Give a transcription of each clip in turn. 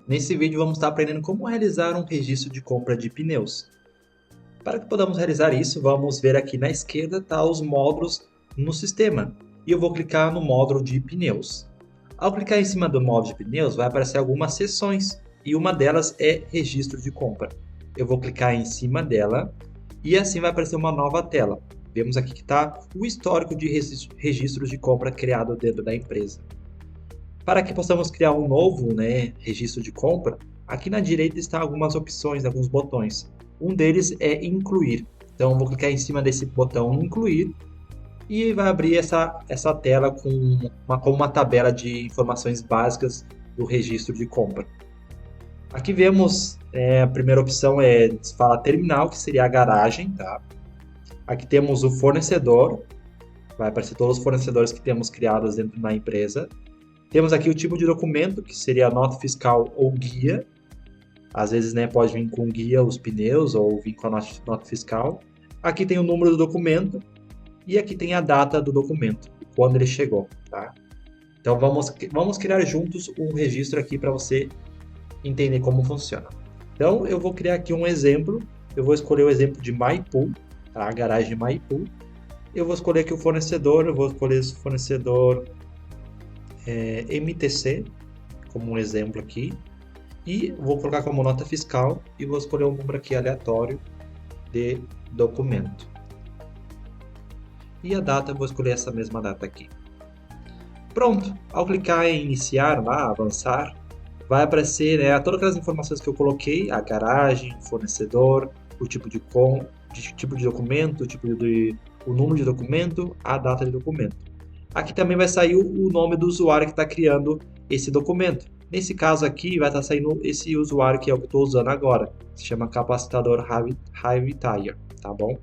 Nesse vídeo vamos estar aprendendo como realizar um registro de compra de pneus. Para que podamos realizar isso, vamos ver aqui na esquerda tá os módulos no sistema. E eu vou clicar no módulo de pneus. Ao clicar em cima do módulo de pneus, vai aparecer algumas seções e uma delas é registro de compra. Eu vou clicar em cima dela e assim vai aparecer uma nova tela. Vemos aqui que está o histórico de registros de compra criado dentro da empresa. Para que possamos criar um novo registro de compra, aqui na direita estão algumas opções, alguns botões. Um deles é incluir. Então, eu vou clicar em cima desse botão incluir e vai abrir essa tela com uma tabela de informações básicas do registro de compra. Aqui vemos, a primeira opção fala terminal, que seria a garagem. Tá? Aqui temos o fornecedor, vai aparecer todos os fornecedores que temos criados dentro da empresa. Temos aqui o tipo de documento, que seria nota fiscal ou guia. Às vezes pode vir com guia os pneus ou vir com a nota fiscal. Aqui tem o número do documento e aqui tem a data do documento, quando ele chegou. Tá? Então vamos criar juntos um registro aqui para você entender como funciona. Então eu vou criar aqui um exemplo. Eu vou escolher o exemplo de Maipu, tá? A garagem Maipu. Eu vou escolher aqui o fornecedor, eu vou escolher esse fornecedor MTC, como um exemplo aqui, e vou colocar como nota fiscal e vou escolher um número aqui aleatório de documento. E a data, eu vou escolher essa mesma data aqui. Pronto! Ao clicar em iniciar, lá, avançar, vai aparecer todas aquelas informações que eu coloquei, a garagem, fornecedor, o tipo de documento, o número de documento, a data de documento. Aqui também vai sair o nome do usuário que está criando esse documento. Nesse caso aqui vai estar saindo esse usuário que é o que eu estou usando agora. Se chama capacitador Hive Tire, tá bom?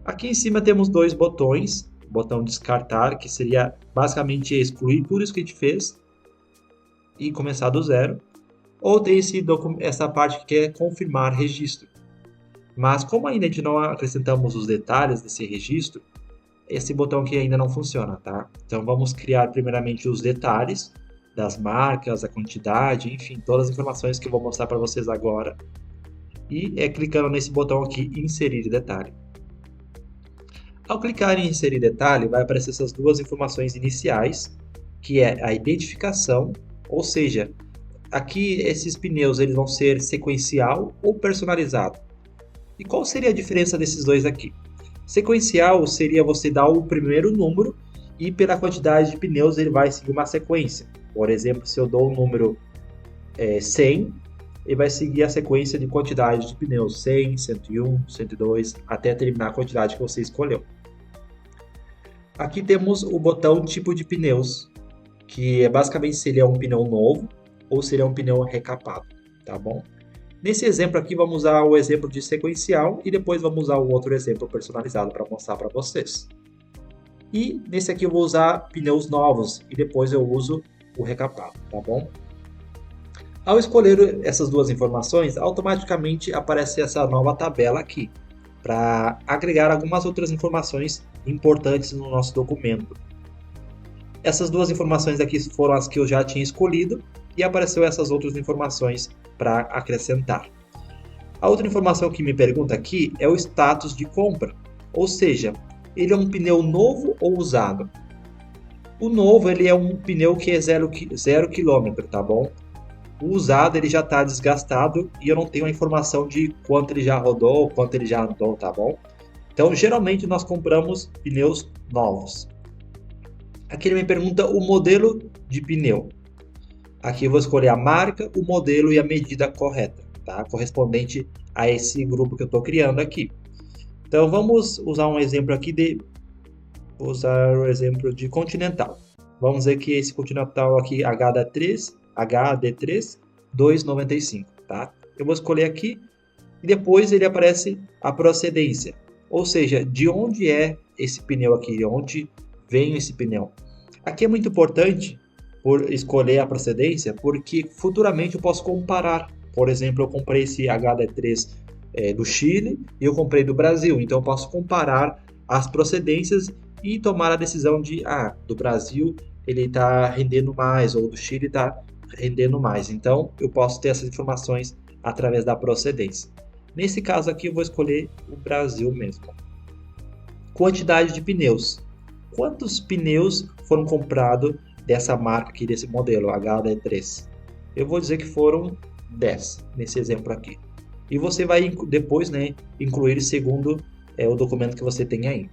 Aqui em cima temos dois botões. O botão descartar, que seria basicamente excluir tudo isso que a gente fez e começar do zero. Ou tem essa parte que é confirmar registro. Mas como ainda a gente não acrescentamos os detalhes desse registro, esse botão aqui ainda não funciona, tá? Então vamos criar primeiramente os detalhes das marcas, a quantidade, enfim, todas as informações que eu vou mostrar para vocês agora. E clicando nesse botão aqui, inserir detalhe. Ao clicar em inserir detalhe, vai aparecer essas duas informações iniciais, que é a identificação, ou seja, aqui esses pneus eles vão ser sequencial ou personalizado. E qual seria a diferença desses dois aqui? Sequencial seria você dar o primeiro número e pela quantidade de pneus ele vai seguir uma sequência. Por exemplo, se eu dou o número 100, ele vai seguir a sequência de quantidade de pneus 100, 101, 102, até terminar a quantidade que você escolheu. Aqui temos o botão tipo de pneus, que basicamente seria um pneu novo ou seria um pneu recapado, tá bom? Nesse exemplo aqui, vamos usar o exemplo de sequencial e depois vamos usar o outro exemplo personalizado para mostrar para vocês. E nesse aqui eu vou usar pneus novos e depois eu uso o recapado, tá bom? Ao escolher essas duas informações, automaticamente aparece essa nova tabela aqui, para agregar algumas outras informações importantes no nosso documento. Essas duas informações aqui foram as que eu já tinha escolhido e apareceu essas outras informações para acrescentar. A outra informação que me pergunta aqui é o status de compra, ou seja, ele é um pneu novo ou usado? O novo ele é um pneu que é 0 km, tá bom? O usado ele já está desgastado e eu não tenho a informação de quanto ele já rodou, quanto ele já andou, tá bom? Então, geralmente nós compramos pneus novos. Aqui ele me pergunta o modelo de pneu. Aqui eu vou escolher a marca, o modelo e a medida correta, tá? Correspondente a esse grupo que eu estou criando aqui. Então vamos usar um exemplo aqui de Continental. Vamos dizer que esse Continental aqui HD3 295, tá? Eu vou escolher aqui e depois ele aparece a procedência, ou seja, de onde é esse pneu aqui, de onde vem esse pneu. Aqui é muito importante por escolher a procedência, porque futuramente eu posso comparar. Por exemplo, eu comprei esse HD3 do Chile e eu comprei do Brasil, então eu posso comparar as procedências e tomar a decisão de, do Brasil ele está rendendo mais, ou do Chile está rendendo mais. Então, eu posso ter essas informações através da procedência. Nesse caso aqui, eu vou escolher o Brasil mesmo. Quantidade de pneus. Quantos pneus foram comprados dessa marca aqui, desse modelo HD3? Eu vou dizer que foram 10, nesse exemplo aqui. E você vai depois, né, incluir segundo o documento que você tem aí.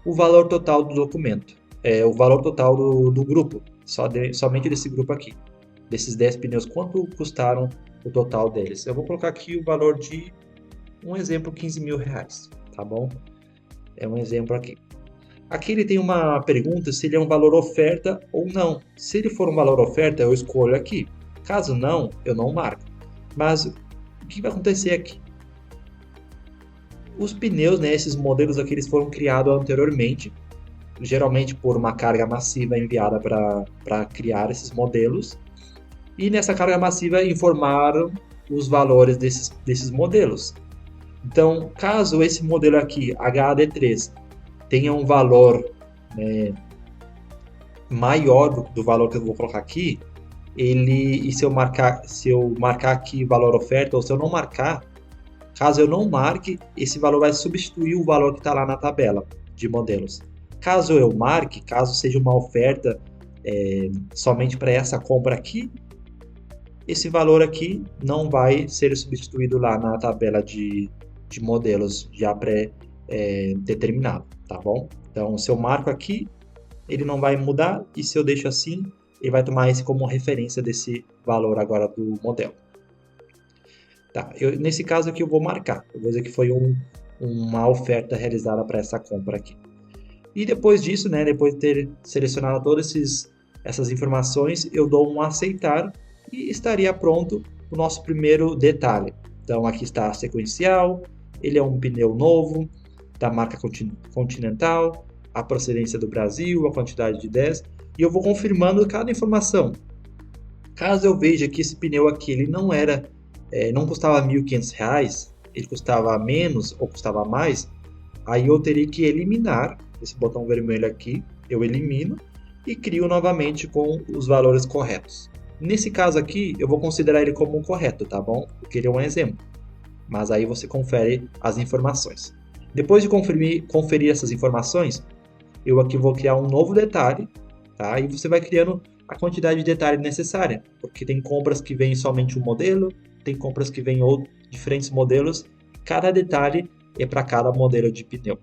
O valor total do documento. O valor total do grupo, somente desse grupo aqui. Desses 10 pneus, quanto custaram o total deles? Eu vou colocar aqui o valor de, um exemplo, R$15.000, tá bom? É um exemplo aqui. Aqui ele tem uma pergunta se ele é um valor oferta ou não. Se ele for um valor oferta, eu escolho aqui. Caso não, eu não marco. Mas o que vai acontecer aqui? Os pneus, né, esses modelos aqui, eles foram criados anteriormente, geralmente por uma carga massiva enviada para criar esses modelos. E nessa carga massiva informaram os valores desses modelos. Então, caso esse modelo aqui, HD3, tenha um valor maior do valor que eu vou colocar aqui, se eu marcar aqui valor oferta, ou se eu não marcar, caso eu não marque, esse valor vai substituir o valor que está lá na tabela de modelos. Caso eu marque, caso seja uma oferta somente para essa compra aqui, esse valor aqui não vai ser substituído lá na tabela de modelos já pré-determinado, tá bom? Então, se eu marco aqui, ele não vai mudar, e se eu deixo assim, ele vai tomar esse como referência desse valor agora do modelo. Tá, nesse caso aqui eu vou marcar, eu vou dizer que foi uma oferta realizada para essa compra aqui. E depois disso, né, depois de ter selecionado todas essas informações, eu dou um aceitar e estaria pronto o nosso primeiro detalhe. Então aqui está a sequencial, ele é um pneu novo, da marca Continental, a procedência do Brasil, a quantidade de 10, e eu vou confirmando cada informação. Caso eu veja que esse pneu aqui ele não custava R$1.500, ele custava menos ou custava mais, aí eu teria que eliminar esse botão vermelho aqui, eu elimino e crio novamente com os valores corretos. Nesse caso aqui, eu vou considerar ele como correto, tá bom? Porque ele é um exemplo. Mas aí você confere as informações. Depois de conferir essas informações, eu aqui vou criar um novo detalhe, tá? E você vai criando a quantidade de detalhe necessária, porque tem compras que vêm somente um modelo, tem compras que vêm diferentes modelos, cada detalhe é para cada modelo de pneu.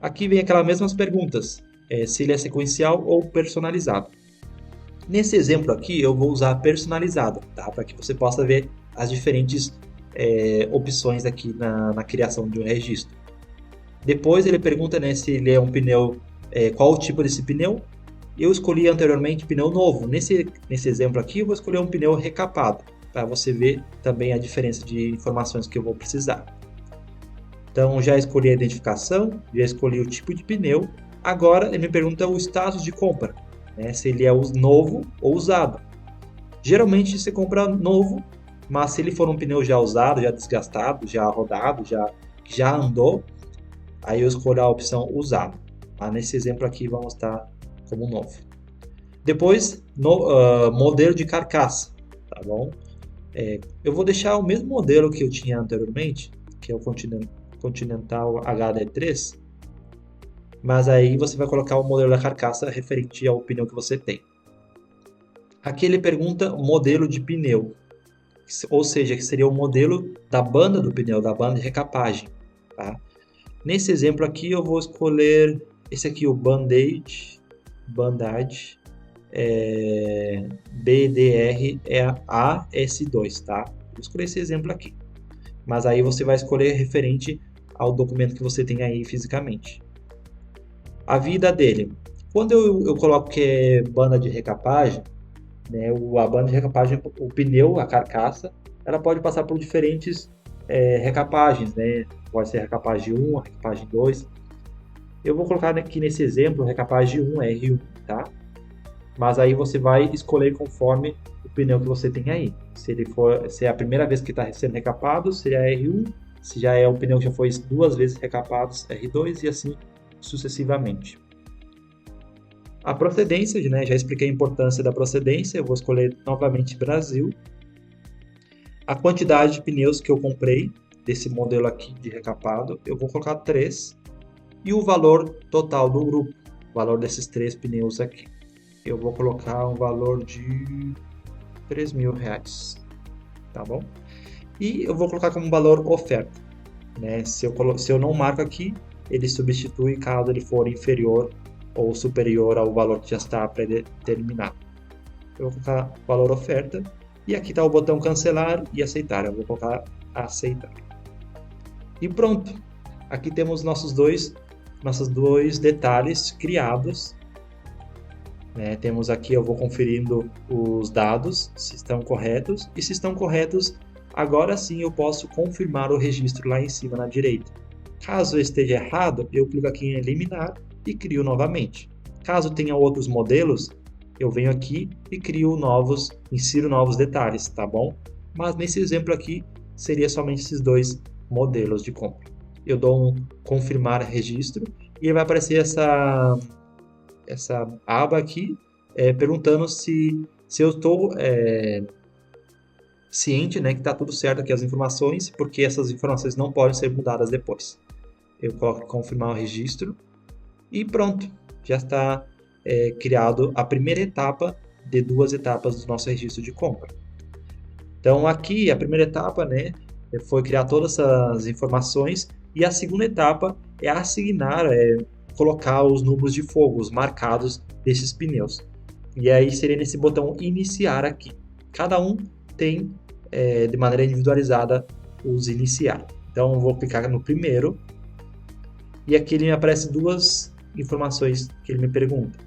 Aqui vem aquelas mesmas perguntas, se ele é sequencial ou personalizado. Nesse exemplo aqui eu vou usar personalizado, tá? Para que você possa ver as diferentes opções aqui na criação de um registro. Depois ele pergunta, né, se ele é um pneu, qual o tipo desse pneu. Eu escolhi anteriormente pneu novo. Nesse exemplo aqui eu vou escolher um pneu recapado, para você ver também a diferença de informações que eu vou precisar. Então já escolhi a identificação, já escolhi o tipo de pneu. Agora ele me pergunta o status de compra, né, se ele é novo ou usado. Geralmente você compra novo, mas se ele for um pneu já usado, já desgastado, já rodado, já andou, aí eu escolho a opção usado. Nesse exemplo aqui vamos estar como novo. Depois, modelo de carcaça, tá bom? Eu vou deixar o mesmo modelo que eu tinha anteriormente, que é o Continental HD3, mas aí você vai colocar o modelo da carcaça referente ao pneu que você tem. Aqui ele pergunta o modelo de pneu, ou seja, que seria o modelo da banda do pneu, da banda de recapagem. Tá? Nesse exemplo aqui eu vou escolher esse aqui, o Band-Aid BDR-AS2, tá? Vou escolher esse exemplo aqui. Mas aí você vai escolher referente ao documento que você tem aí fisicamente. A vida dele. Quando eu coloco que é banda de recapagem, né, a banda de recapagem, o pneu, a carcaça, ela pode passar por diferentes recapagens, né? Pode ser recapagem 1, recapagem 2. Eu vou colocar aqui nesse exemplo recapagem 1, R1, tá? Mas aí você vai escolher conforme o pneu que você tem aí. Se é a primeira vez que está sendo recapado, seria R1. Se já é um pneu que já foi 2 vezes recapado, R2 e assim sucessivamente. A procedência, né, já expliquei a importância da procedência, eu vou escolher novamente Brasil. A quantidade de pneus que eu comprei desse modelo aqui de recapado, eu vou colocar 3. E o valor total do grupo, o valor desses 3 pneus aqui. Eu vou colocar um valor de R$3.000, tá bom? E eu vou colocar como valor oferta, né? Se eu não marco aqui, ele substitui caso ele for inferior ou superior ao valor que já está predeterminado. Eu vou colocar valor oferta e aqui está o botão cancelar e aceitar. Eu vou colocar aceitar. E pronto. Aqui temos nossos dois detalhes criados. Né? Temos aqui, eu vou conferindo os dados, se estão corretos. E se estão corretos, agora sim eu posso confirmar o registro lá em cima na direita. Caso esteja errado, eu clico aqui em eliminar e crio novamente. Caso tenha outros modelos, eu venho aqui e insiro novos detalhes, tá bom? Mas nesse exemplo aqui, seria somente esses 2 modelos de compra. Eu dou um confirmar registro e vai aparecer essa aba aqui perguntando se eu estou ciente, né, que está tudo certo aqui as informações, porque essas informações não podem ser mudadas depois. Eu coloco confirmar o registro e pronto, já está criado a primeira etapa de 2 etapas do nosso registro de compra. Então aqui a primeira etapa, né, foi criar todas essas informações e a segunda etapa é assignar, colocar os números de fogo, os marcados desses pneus. E aí seria nesse botão iniciar aqui. Cada um tem de maneira individualizada os iniciar. Então eu vou clicar no primeiro e aqui ele me aparece 2 informações que ele me pergunta.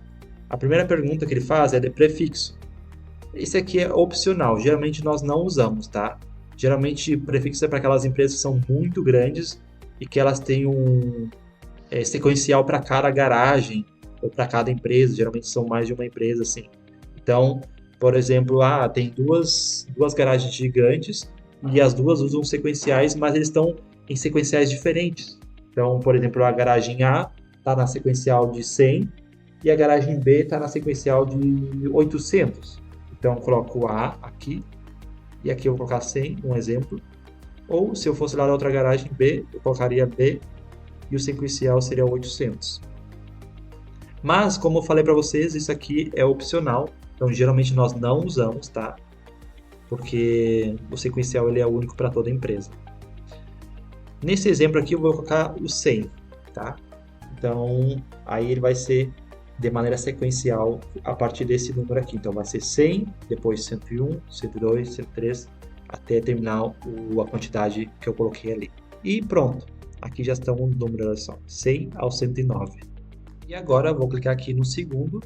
A primeira pergunta que ele faz é de prefixo. Esse aqui é opcional, geralmente nós não usamos, tá? Geralmente prefixo é para aquelas empresas que são muito grandes e que elas têm um sequencial para cada garagem ou para cada empresa, geralmente são mais de uma empresa assim. Então, por exemplo, tem duas garagens gigantes e as duas usam sequenciais, mas eles estão em sequenciais diferentes. Então, por exemplo, a garagem A está na sequencial de 100 e a garagem B está na sequencial de 800. Então, eu coloco A aqui e aqui eu vou colocar 100, um exemplo. Ou, se eu fosse lá da outra garagem B, eu colocaria B e o sequencial seria 800. Mas, como eu falei para vocês, isso aqui é opcional. Então, geralmente nós não usamos, tá? Porque o sequencial ele é único para toda empresa. Nesse exemplo aqui, eu vou colocar o 100, tá? Então, aí ele vai ser de maneira sequencial a partir desse número aqui. Então, vai ser 100, depois 101, 102, 103, até terminar a quantidade que eu coloquei ali. E pronto. Aqui já estão os números, olha só, 100 ao 109. E agora eu vou clicar aqui no segundo,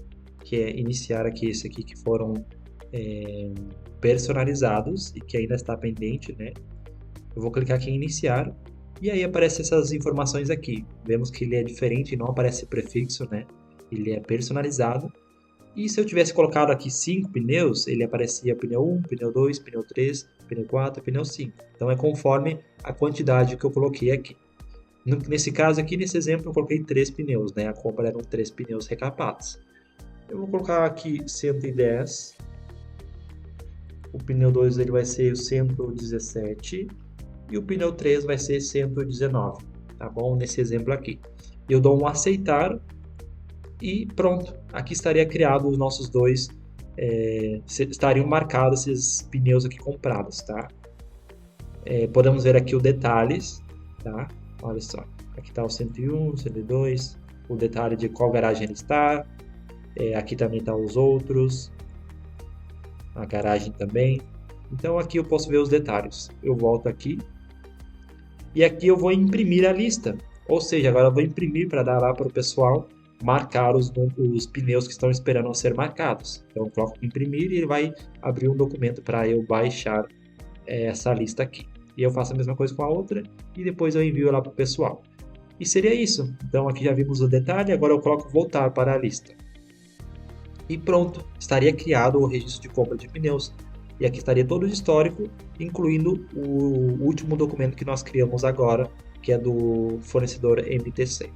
que é iniciar aqui esse aqui que foram personalizados e que ainda está pendente, né? Eu vou clicar aqui em iniciar e aí aparecem essas informações aqui. Vemos que ele é diferente, não aparece prefixo, né? Ele é personalizado. E se eu tivesse colocado aqui 5 pneus, ele aparecia pneu 1, pneu 2, pneu 3, pneu 4, pneu 5. Então é conforme a quantidade que eu coloquei aqui. Nesse caso aqui, nesse exemplo, eu coloquei 3 pneus, né? A compra eram 3 pneus recapados. Eu vou colocar aqui 110. O pneu 2 ele vai ser o 117. E o pneu 3 vai ser 119. Tá bom? Nesse exemplo aqui. Eu dou um aceitar. E pronto. Aqui estaria criado os nossos dois. Estariam marcados esses pneus aqui comprados, tá? Podemos ver aqui os detalhes, tá? Olha só, aqui está o 101, 102, o detalhe de qual garagem ele está, aqui também estão os outros, a garagem também. Então aqui eu posso ver os detalhes. Eu volto aqui e aqui eu vou imprimir a lista, ou seja, agora eu vou imprimir para dar lá para o pessoal marcar os pneus que estão esperando ser marcados. Então eu coloco imprimir e ele vai abrir um documento para eu baixar essa lista aqui. E eu faço a mesma coisa com a outra e depois eu envio lá para o pessoal. E seria isso. Então aqui já vimos o detalhe, agora eu coloco voltar para a lista. E pronto, estaria criado o registro de compra de pneus. E aqui estaria todo o histórico, incluindo o último documento que nós criamos agora, que é do fornecedor MTC.